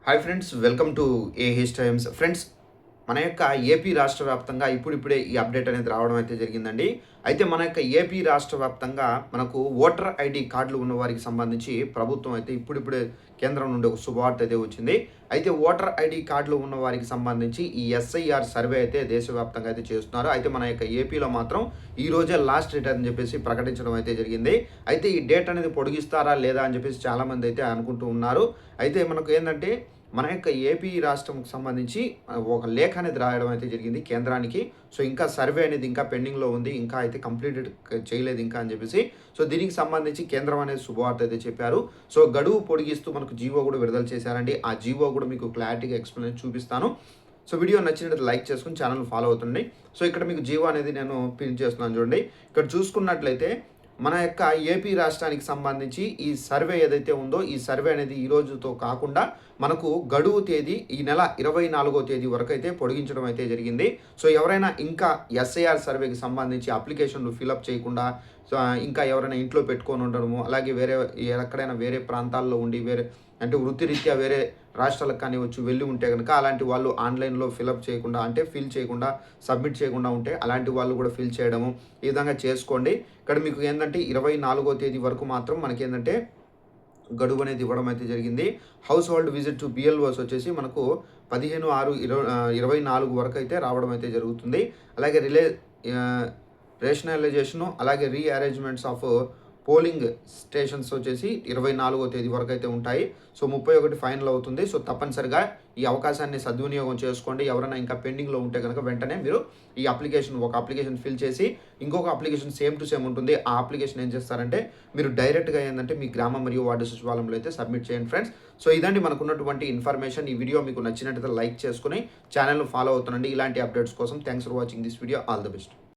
Hi friends, welcome to AH times. Friends, మన యొక్క AP రాష్ట్ర వ్యాప్తంగా ఇప్పుడిప్పుడే ఈ అప్డేట్ అనేది రావడం అయితే జరిగిందండి. అయితే మన యొక్క ఏపీ రాష్ట్ర వ్యాప్తంగా మనకు ఓటర్ ఐడి కార్డులు ఉన్న వారికి సంబంధించి ప్రభుత్వం అయితే ఇప్పుడిప్పుడే కేంద్రం నుండి ఒక శుభవార్త అయితే వచ్చింది. అయితే ఓటర్ ఐడి కార్డులు ఉన్న వారికి సంబంధించి ఈ ఎస్ఐఆర్ సర్వే అయితే దేశవ్యాప్తంగా అయితే చేస్తున్నారు. అయితే మన యొక్క ఏపీలో మాత్రం ఈ రోజే లాస్ట్ డేట్ అని చెప్పేసి ప్రకటించడం అయితే జరిగింది. అయితే ఈ డేట్ అనేది పొడిగిస్తారా లేదా అని చెప్పేసి చాలామంది అయితే అనుకుంటూ ఉన్నారు. అయితే మనకు ఏంటంటే మన యొక్క ఏపీ రాష్ట్రంకి సంబంధించి ఒక లేఖ అనేది రాయడం అయితే జరిగింది కేంద్రానికి. సో, ఇంకా సర్వే అనేది ఇంకా పెండింగ్‌లో ఉంది. ఇంకా అయితే కంప్లీటెడ్ చేయలేదు ఇంకా అని చెప్పేసి. సో, దీనికి సంబంధించి కేంద్రం అనేది శుభవార్త అయితే చెప్పారు. సో, గడువు పొడిగిస్తూ మనకు జీవో కూడా విడుదల చేశారండి. ఆ జీవో కూడా మీకు క్లారిటీగా ఎక్స్‌ప్లెయిన్ చూపిస్తాను. సో, వీడియో నచ్చినట్లయితే లైక్ చేసుకొని ఛానెల్‌ని ఫాలో అవుతుండండి. సో, ఇక్కడ మీకు జీవో అనేది నేను పిన్ చేస్తున్నాను చూడండి. ఇక్కడ చూసుకున్నట్లయితే మన యొక్క ఏపీ రాష్ట్రానికి సంబంధించి ఈ సర్వే ఏదైతే ఉందో ఈ సర్వే అనేది ఈ రోజుతో కాకుండా మనకు గడువు తేదీ ఈ నెల 24వ తేదీ వరకు అయితే పొడిగించడం అయితే జరిగింది. సో, ఎవరైనా ఇంకా ఎస్ఐఆర్ సర్వేకి సంబంధించి అప్లికేషన్లు ఫిలప్ చేయకుండా సో, ఇంకా ఎవరైనా ఇంట్లో పెట్టుకొని ఉండడము, అలాగే ఎక్కడైనా వేరే ప్రాంతాల్లో ఉండి అంటే వృత్తిరీత్యా వేరే రాష్ట్రాలకు కానివచ్చు వెళ్ళి ఉంటే కనుక అలాంటి వాళ్ళు ఆన్లైన్‌లో ఫిలప్ చేయకుండా అంటే ఫిల్ చేయకుండా, సబ్మిట్ చేయకుండా ఉంటే అలాంటి వాళ్ళు కూడా ఫిల్ చేయడము ఈ విధంగా చేసుకోండి. ఇక్కడ మీకు ఏందంటే 24వ తేదీ వరకు మాత్రం మనకేందంటే గడువు అనేది ఇవ్వడం అయితే జరిగింది. House hold visit to BLOs వచ్చేసి మనకు 15/6/24 వరకు అయితే రావడం అయితే జరుగుతుంది. అలాగే ఆహ్, రేషనలైజేషను అలాగే రీఅరేంజ్‌మెంట్స్ ఆఫ్ పోలింగ్ స్టేషన్స్ వచ్చేసి 24వ తేదీ వరకు అయితే ఉంటాయి. సో, 31 ఫైనల్ అవుతుంది. సో, తప్పనిసరిగా ఈ అవకాశాన్ని సద్వినియోగం చేసుకోండి. ఎవరైనా ఇంకా పెండింగ్‌లో ఉంటే గనుక వెంటనే మీరు ఈ ఒక అప్లికేషన్ ఫిల్ చేసి ఇంకొక అప్లికేషన్ సేమ్ టు సేమ్ ఉంటుంది. ఆ అప్లికేషన్ ఏం చేస్తారంటే మీరు డైరెక్ట్‌గా ఏందంటే మీ గ్రామం మరియు వార్డు సచివాలయంలో అయితే సబ్మిట్ చేయండి ఫ్రెండ్స్. సో, ఇదండి మనకున్నటువంటి ఇన్ఫర్మేషన్. ఈ వీడియో మీకు నచ్చినట్లయితే లైక్ చేసుకొని ఛానెల్‌ని ఫాలో అవుతుండండి. ఇలాంటి అప్డేట్స్ కోసం thanks for watching this video. All the best.